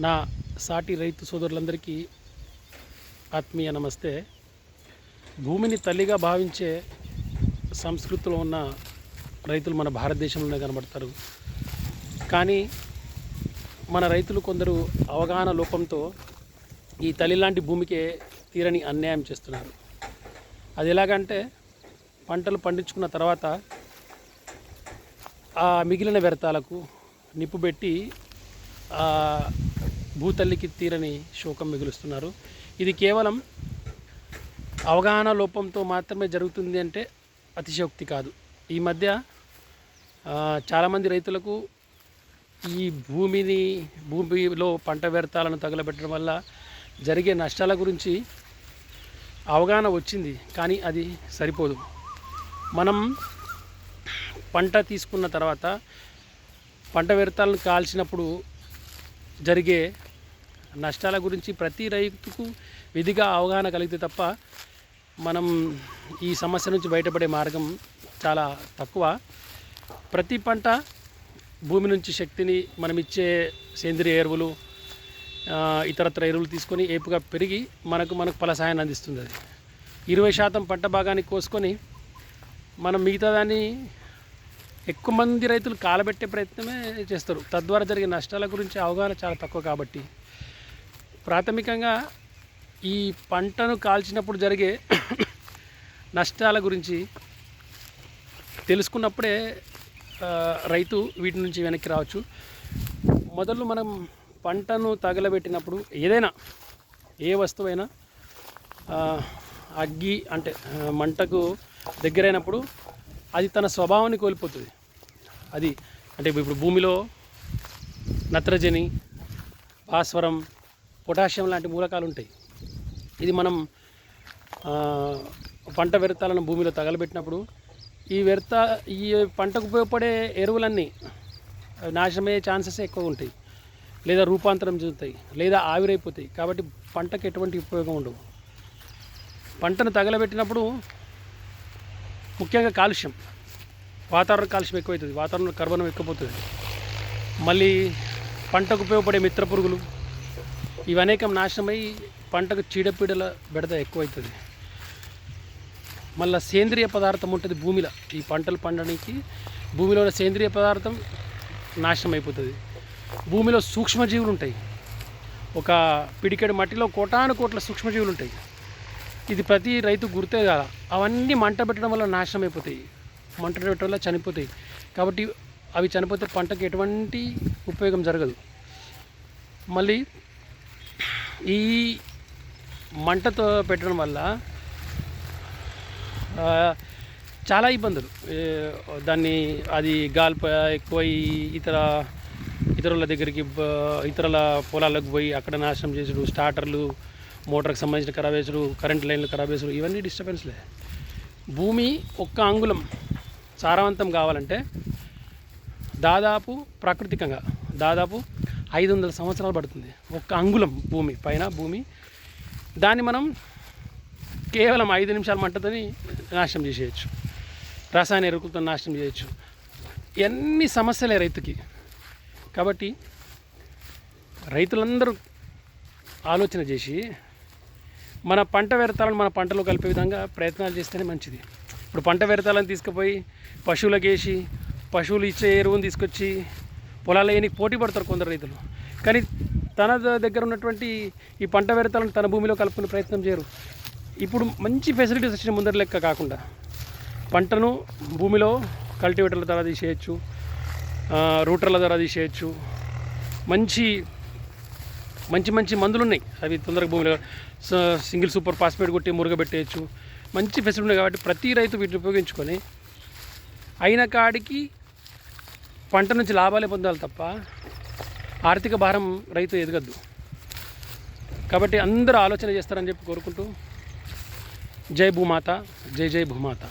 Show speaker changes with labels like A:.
A: నా సాటి రైతు సోదరులందరికీ ఆత్మీయ నమస్తే. భూమిని తల్లిగా భావించే సంస్కృతిలో ఉన్న రైతులు మన భారతదేశంలోనే కనబడతారు. కానీ మన రైతులు కొందరు అవగాహన లోపంతో ఈ తల్లి లాంటి భూమికే తీరని అన్యాయం చేస్తున్నారు. అది ఎలాగంటే పంటలు పండించుకున్న తర్వాత ఆ మిగిలిన వ్యర్థాలకు నిప్పు పెట్టి భూతల్లికి తీరని శోకం మిగులుస్తున్నారు. ఇది కేవలం అవగాహన లోపంతో మాత్రమే జరుగుతుంది అంటే అతిశయోక్తి కాదు. ఈ మధ్య చాలామంది రైతులకు ఈ భూమిలో పంట వ్యర్థాలను తగలబెట్టడం వల్ల జరిగే నష్టాల గురించి అవగాహన వచ్చింది, కానీ అది సరిపోదు. మనం పంట తీసుకున్న తర్వాత పంట వ్యర్థాలను కాల్చినప్పుడు జరిగే నష్టాల గురించి ప్రతి రైతుకు విధిగా అవగాహన కలిగితే తప్ప మనం ఈ సమస్య నుంచి బయటపడే మార్గం చాలా తక్కువ. ప్రతి పంట భూమి నుంచి శక్తిని మనం ఇచ్చే సేంద్రియ ఎరువులు, ఇతరత్ర ఎరువులు తీసుకొని ఏపుగా పెరిగి మనకు ఫలసాయాన్ని అందిస్తుంది. అది 20% పంట భాగాన్ని కోసుకొని మనం మిగతా దాన్ని ఎక్కువ మంది రైతులు కాలబెట్టే ప్రయత్నమే చేస్తారు. తద్వారా జరిగే నష్టాల గురించి అవగాహన చాలా తక్కువ. కాబట్టి ప్రాథమికంగా ఈ పంటను కాల్చినప్పుడు జరిగే నష్టాల గురించి తెలుసుకున్నప్పుడే రైతు వీటి నుంచి వెనక్కి రావచ్చు. మొదలు మనం పంటను తగలబెట్టినప్పుడు ఏదైనా ఏ వస్తువైనా అగ్గి అంటే మంటకు దగ్గరైనప్పుడు అది తన స్వభావాన్ని కోల్పోతుంది. అది అంటే ఇప్పుడు భూమిలో నత్రజని, భాస్వరం, పొటాషియం లాంటి మూలకాలు ఉంటాయి. ఇది మనం పంట వ్యర్థాలను భూమిలో తగలబెట్టినప్పుడు ఈ పంటకు ఉపయోగపడే ఎరువులన్నీ నాశనమయ్యే ఛాన్సెస్ ఎక్కువ ఉంటాయి, లేదా రూపాంతరం చెందుతాయి, లేదా ఆవిరైపోతాయి. కాబట్టి పంటకు ఎటువంటి ఉపయోగం ఉండవు. పంటను తగలబెట్టినప్పుడు ముఖ్యంగా కాలుష్యం, వాతావరణ కాలుష్యం ఎక్కువవుతుంది, వాతావరణంలో కర్బనం ఎక్కువపోతుంది. మళ్ళీ పంటకు ఉపయోగపడే మిత్ర పురుగులు ఇవి అనేకం నాశనమై పంటకు చీడపీడల బెడద ఎక్కువవుతుంది. మళ్ళీ సేంద్రియ పదార్థం ఉంటుంది భూమిలో. ఈ పంటలు పండడానికి భూమిలో సేంద్రియ పదార్థం నాశనం అయిపోతుంది. భూమిలో సూక్ష్మజీవులు ఉంటాయి. ఒక పిడికెడు మట్టిలో కోటాను కోట్ల సూక్ష్మజీవులు ఉంటాయి. ఇది ప్రతి రైతు గుర్తే కదా. అవన్నీ మంట పెట్టడం వల్ల నాశనం అయిపోతాయి, మంట పెట్టడం వల్ల చనిపోతాయి. కాబట్టి అవి చనిపోతే పంటకు ఎటువంటి ఉపయోగం జరగదు. మళ్ళీ ఈ మంటతో పెట్టడం వల్ల చాలా ఇబ్బందులు. దాన్ని అది గాల్ప ఎక్కువై ఇతరుల దగ్గరికి, ఇతరుల పొలాలకు పోయి అక్కడ నాశనం చేసుడు, స్టార్టర్లు, మోటార్కి సంబంధించిన ఖరాబ్ చేసుడు, కరెంట్ లైన్లు ఖరాబ్ చేసుడు, ఇవన్నీ డిస్టర్బెన్స్లే. భూమి ఒక్క అంగుళం సారవంతం కావాలంటే ప్రాకృతికంగా దాదాపు 500 సంవత్సరాలు పడుతుంది. ఒక్క అంగుళం భూమి దాన్ని మనం కేవలం 5 నిమిషాల మంటతోని నాశనం చేసేయచ్చు, రసాయన ఎరువులతో నాశనం చేయొచ్చు. ఎన్ని సమస్యలే రైతుకి. కాబట్టి రైతులందరూ ఆలోచన చేసి మన పంట వ్యర్థాలను మన పంటలో కలిపే విధంగా ప్రయత్నాలు చేస్తేనే మంచిది. ఇప్పుడు పంట వ్యర్థాలను తీసుకుపోయి పశువులకు వేసి, పశువులు ఇచ్చే ఎరువును తీసుకొచ్చి పొలాలు వేయడానికి పోటీ పడతారు కొందరు రైతులు. కానీ తన దగ్గర ఉన్నటువంటి ఈ పంట వ్యర్థాలను తన భూమిలో కలుపుకునే ప్రయత్నం చేయరు. ఇప్పుడు మంచి ఫెసిలిటీస్ వచ్చిన ముందర లెక్క కాకుండా పంటను భూమిలో కల్టివేటర్ల ద్వారా తీసేయచ్చు, రూటర్ల ద్వారా తీసేయచ్చు. మంచి మందులు ఉన్నాయి, అవి తొందరగా భూమిలో సింగిల్ సూపర్ ఫాస్ఫేట్ కొట్టి మురుగబెట్టేయచ్చు. మంచి ఫెసిలిటీ ఉన్నాయి. కాబట్టి ప్రతి రైతు వీటిని ఉపయోగించుకొని అయిన కాడికి పంట నుంచి లాభాలే పొందాలి తప్ప ఆర్థిక భారం రైతు ఎదగద్దు. కాబట్టి అందరూ ఆలోచన చేస్తారని చెప్పి కోరుకుంటూ, జై భూమాత, జై జై భూమాత.